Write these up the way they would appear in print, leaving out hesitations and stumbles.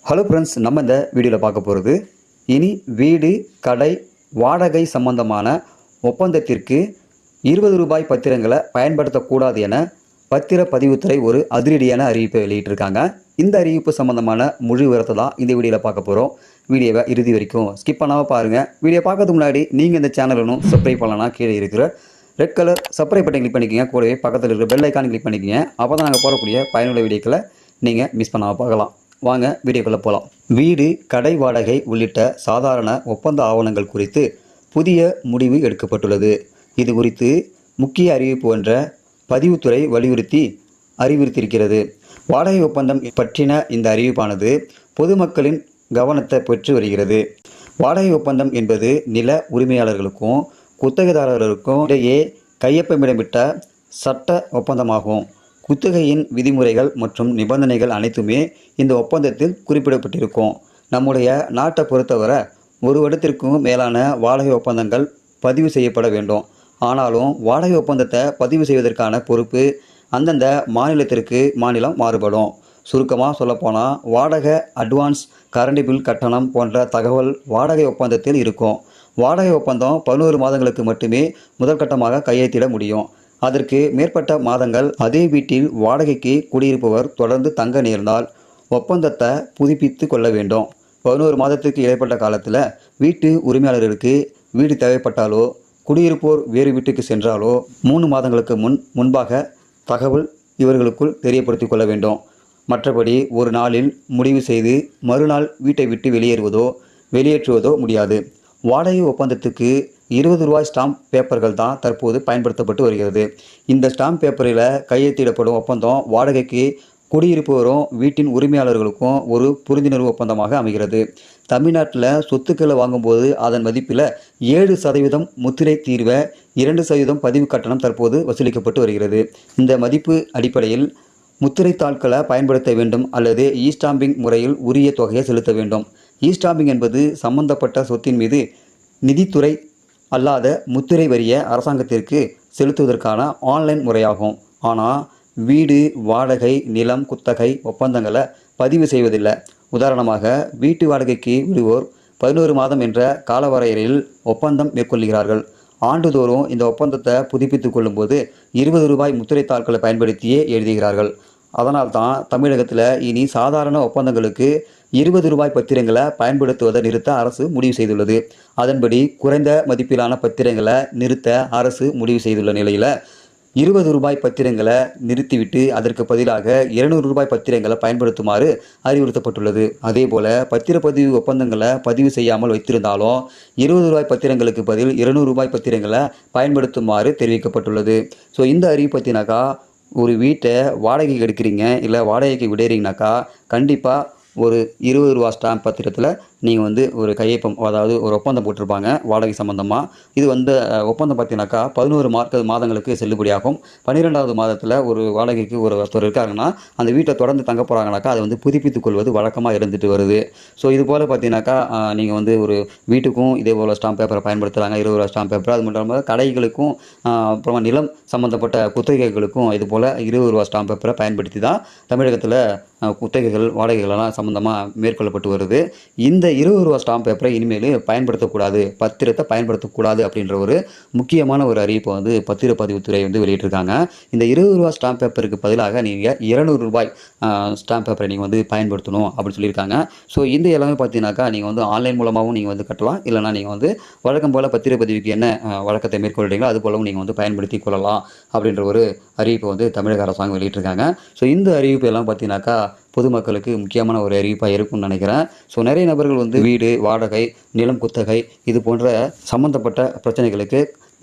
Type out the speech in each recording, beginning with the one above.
Hello friends, நம்ம இந்த வீடியோவில் பார்க்க போகிறது இனி வீடு கடை வாடகை சம்பந்தமான ஒப்பந்தத்திற்கு ரூபாய் 20 பத்திரங்களை பயன்படுத்தக்கூடாது என பத்திரப்பதிவுத்துறை ஒரு அதிரடியான அறிவிப்பை வெளியிட்டிருக்காங்க. இந்த அறிவிப்பு சம்பந்தமான முழு விவரத்தை தான் இந்த வீடியோவில் பார்க்க போகிறோம். வீடியோவை இறுதி வரைக்கும் ஸ்கிப் பண்ணாமல் பாருங்கள். வீடியோ பார்க்கறதுக்கு முன்னாடி நீங்கள் இந்த சேனல் ஒன்றும் சப்ஸ்கிரைப் பண்ணலாம், கீழே இருக்கிற red colour subscribe button click பண்ணிக்கோங்க. கூடவே பக்கத்தில் இருக்கிற பெல் ஐக்கான் கிளிக் பண்ணிக்கோங்க. அப்போ தான் நாங்கள் போடக்கூடிய பயனுள்ள வீடியோக்களை நீங்கள் மிஸ் பண்ணாமல் பார்க்கலாம். வாங்க வீடியோக்குள்ளே போகலாம். வீடு கடை வாடகை உள்ளிட்ட சாதாரண ஒப்பந்த ஆவணங்கள் குறித்து புதிய முடிவு எடுக்கப்பட்டுள்ளது. இது குறித்து முக்கிய அறிவிப்பு ஒன்ற பதிவுத்துறை அறிவுறுத்தியிருக்கிறது. வாடகை ஒப்பந்தம் பற்றின இந்த அறிவிப்பானது பொதுமக்களின் கவனத்தை பெற்று வருகிறது. வாடகை ஒப்பந்தம் என்பது நில உரிமையாளர்களுக்கும் குத்தகைதாரர்களுக்கும் இடையே கையொப்பமிடப்பட்ட சட்ட ஒப்பந்தமாகும். குத்தகையின் விதிமுறைகள் மற்றும் நிபந்தனைகள் அனைத்துமே இந்த ஒப்பந்தத்தில் குறிப்பிடப்பட்டிருக்கும். நம்முடைய நாட்டை பொறுத்தவரை ஒரு வருடத்திற்கும் மேலான வாடகை ஒப்பந்தங்கள் பதிவு செய்யப்பட வேண்டும். ஆனாலும் வாடகை ஒப்பந்தத்தை பதிவு செய்வதற்கான பொறுப்பு அந்தந்த மாநிலத்திற்கு மாநிலம் மாறுபடும். சுருக்கமாக சொல்லப்போனால் வாடகை அட்வான்ஸ், கரண்ட் பில் கட்டணம் போன்ற தகவல் வாடகை ஒப்பந்தத்தில் இருக்கும். வாடகை ஒப்பந்தம் 11 மாதங்களுக்கு மட்டுமே முதல் கட்டமாக கையெழுத்திட முடியும். அதற்கு மேற்பட்ட மாதங்கள் அதே வீட்டில் வாடகைக்கு குடியிருப்பவர் தொடர்ந்து தங்க நேர்ந்தால் ஒப்பந்தத்தை புதுப்பித்து கொள்ள வேண்டும். 11 மாதத்துக்கு இடைப்பட்ட காலத்தில் வீட்டு உரிமையாளருக்கு வீடு தேவைப்பட்டாலோ குடியிருப்போர் வேறு வீட்டுக்கு சென்றாலோ 3 மாதங்களுக்கு முன்பாக தகவல் இவர்களுக்குள் தெரியப்படுத்தி கொள்ள வேண்டும். மற்றபடி ஒரு நாளில் முடிவு செய்து மறுநாள் வீட்டை விட்டு வெளியேற்றுவதோ முடியாது. வாடகை ஒப்பந்தத்துக்கு ரூபாய் 20 ஸ்டாம்ப் பேப்பர்கள் தான் தற்போது பயன்படுத்தப்பட்டு வருகிறது. இந்த ஸ்டாம்ப் பேப்பரில் கையெழுத்திடப்படும் ஒப்பந்தம் வாடகைக்கு குடியிருப்பவரும் வீட்டின் உரிமையாளர்களுக்கும் ஒரு புரிந்துணர்வு ஒப்பந்தமாக அமைகிறது. தமிழ்நாட்டில் சொத்துக்களை வாங்கும்போது அதன் மதிப்பில் 7% முத்திரை தீர்வை 2% பதிவு கட்டணம் தற்போது வசூலிக்கப்பட்டு வருகிறது. இந்த மதிப்பு அடிப்படையில் முத்திரை தாள்களை பயன்படுத்த வேண்டும் அல்லது ஸ்டாம்பிங் முறையில் உரிய தொகையை செலுத்த வேண்டும். ஸ்டாம்பிங் என்பது சம்பந்தப்பட்ட சொத்தின் மீது நிதித்துறை அல்லாத முத்திரை வரியை அரசாங்கத்திற்கு செலுத்துவதற்கான ஆன்லைன் முறையாகும். ஆனால் வீடு வாடகை நிலம் குத்தகை ஒப்பந்தங்களை பதிவு செய்வதில்லை. உதாரணமாக வீட்டு வாடகைக்கு விடுவோர் 11 மாதம் என்ற காலவரையறையில் ஒப்பந்தம் மேற்கொள்கிறார்கள். ஆண்டுதோறும் இந்த ஒப்பந்தத்தை புதுப்பித்துக் கொள்ளும்போது 20 ரூபாய் முத்திரை தாள்களை பயன்படுத்தியே எழுதுகிறார்கள். அதனால்தான் தமிழகத்தில் இனி சாதாரண ஒப்பந்தங்களுக்கு 20 ரூபாய் பத்திரங்களை பயன்படுத்துவதை நிறுத்த அரசு முடிவு செய்துள்ளது. அதன்படி குறைந்த மதிப்பிலான பத்திரங்களை நிறுத்த அரசு முடிவு செய்துள்ள நிலையில் 20 ரூபாய் பத்திரங்களை நிறுத்திவிட்டு அதற்கு பதிலாக 200 ரூபாய் பத்திரங்களை பயன்படுத்துமாறு அறிவுறுத்தப்பட்டுள்ளது. அதேபோல் பத்திரப்பதிவு ஒப்பந்தங்களை பதிவு செய்யாமல் வைத்திருந்தாலும் 20 ரூபாய் பத்திரங்களுக்கு பதில் 200 ரூபாய் பத்திரங்களை பயன்படுத்துமாறு தெரிவிக்கப்பட்டுள்ளது. ஸோ இந்த அறிவு பற்றினாக்கா, ஒரு வீட்டை வாடகைக்கு எடுக்கிறீங்க இல்லை வாடகைக்கு விடுறீங்கனாக்கா கண்டிப்பாக ஒரு 20 ரூபா ஸ்டாம்ப் பத்திரத்தில் நீங்கள் ஒரு கையொப்பம், அதாவது ஒரு ஒப்பந்தம் போட்டிருப்பாங்க வாடகை சம்மந்தமாக. இது ஒப்பந்தம் பார்த்தீங்கன்னாக்கா 11 மாதங்களுக்கு செல்லுபடியாகும். 12வது மாதத்தில் ஒரு வாடகைக்கு ஒருத்தர் இருக்காங்கன்னா அந்த வீட்டை தொடர்ந்து தங்க போகிறாங்கனாக்கா அதை புதுப்பித்துக் கொள்வது வழக்கமாக இருந்துட்டு வருது. ஸோ இது போல் பார்த்தீங்கன்னாக்கா நீங்கள் ஒரு வீட்டுக்கும் இதே போல் ஸ்டாம்ப் பேப்பரை பயன்படுத்துகிறாங்க, 20 ரூபா ஸ்டாம்ப் பேப்பர். அது மட்டும் இல்லாமல் கடைகளுக்கும் அப்புறமா நிலம் சம்மந்தப்பட்ட குத்தகைகளுக்கும் இது போல் 20 ரூபா ஸ்டாம்ப் பேப்பரை பயன்படுத்தி தான் தமிழகத்தில் குத்தகைகள் வாடகைகளெல்லாம் சம்மந்தமாக மேற்கொள்ளப்பட்டு வருது. இந்த 20 ரூபா ஸ்டாம்ப் பேப்பரை இனிமேல் பயன்படுத்தக்கூடாது, பத்திரத்தை பயன்படுத்தக்கூடாது அப்படின்ற ஒரு முக்கியமான ஒரு அறிவிப்பை பத்திரப்பதிவுத்துறை வெளியிட்டிருக்காங்க. இந்த 20 ரூபா ஸ்டாம்ப் பேப்பருக்கு பதிலாக நீங்கள் 200 ரூபாய் ஸ்டாம்ப் பேப்பரை நீங்கள் பயன்படுத்தணும் அப்படின்னு சொல்லியிருக்காங்க. ஸோ இந்த எல்லாமே பார்த்தீங்கன்னாக்கா நீங்கள் ஆன்லைன் மூலமாகவும் நீங்கள் கட்டலாம், இல்லைனா நீங்கள் வழக்கம் போல் பத்திரப்பதிவுக்கு என்ன வழக்கத்தை மேற்கொள்கிறீங்களோ அது போலவும் நீங்கள் பயன்படுத்தி கொள்ளலாம் அப்படின்ற ஒரு அறிவிப்பை தமிழக அரசாங்கம் வெளியிட்டிருக்காங்க. ஸோ இந்த அறிவிப்பு எல்லாம் பார்த்தீங்கன்னாக்கா பொதுமக்களுக்கு முக்கியமான ஒரு அறிவிப்பாக இருக்கும்னு நினைக்கிறேன். ஸோ நிறைய நபர்கள் வீடு வாடகை நிலம் குத்தகை இது போன்ற சம்மந்தப்பட்ட பிரச்சனைகளுக்கு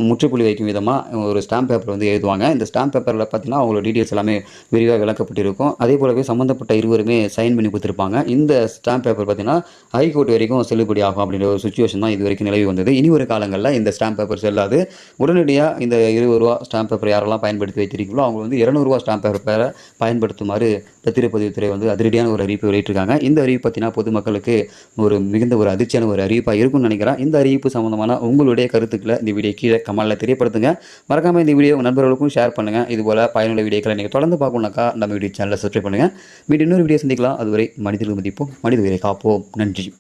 முற்றுப்புள்ளி வைக்கும் விதமாக ஒரு ஸ்டாம்ப் பேப்பர் எழுதுவாங்க. இந்த ஸ்டாம்ப் பேப்பரில் பார்த்தீங்கன்னா அவங்களோட டீட்டெயில்ஸ் எல்லாமே விரிவாக விளக்கப்பட்டிருக்கும். அதே போலவே சம்மந்தப்பட்ட இருவருமே சைன் பண்ணி கொடுத்துருப்பாங்க. இந்த ஸ்டாம்ப் பேப்பர் பார்த்தீங்கன்னா ஹைகோர்ட் வரைக்கும் செல்லுபடி ஆகும் அப்படின்ற ஒரு சுச்சுவேஷன் தான் இது வரைக்கும் நிலவி வந்தது. இனி ஒரு காலங்களில் இந்த ஸ்டாம்ப் பேப்பர் செல்லாது. உடனடியாக இந்த 20 ரூபா ஸ்டாம்ப் பேப்பர் யாரெல்லாம் பயன்படுத்தி வைத்திருக்கீங்களோ அவங்க 200 ரூபா ஸ்டாம்ப் பேப்பரை பயன்படுத்துமாறு பத்திரப்பதிவுத்துறை அதிரடியான ஒரு அறிவிப்பு வெளியிட்டிருக்காங்க. இந்த அறிவிப்பு பார்த்தீங்கன்னா பொதுமக்களுக்கு மிகுந்த ஒரு அதிர்ச்சியான ஒரு அறிவிப்பாக இருக்கும்னு நினைக்கிறேன். இந்த அறிவிப்பு சம்மந்தமான உங்களுடைய கருத்துக்களை இந்த வீடியோ கீழே கமெண்ட்டில் தெரியப்படுத்துங்க. மறக்காமல் இந்த வீடியோ உங்கள் நண்பர்களுக்கும் ஷேர் பண்ணுங்கள். இதுபோல் பயனுள்ள வீடியோக்களை நீங்கள் தொடர்ந்து பார்க்கணுன்னாக்கா நம்ம யூடியூப் சேனலை சப்ஸ்கிரைப் பண்ணுங்கள். மீண்டும் இன்னொரு வீடியோ சந்திக்கலாம். அதுவரை மனிதர்கள் மதிப்போம், மனித உயிரை காப்போம். நன்றி.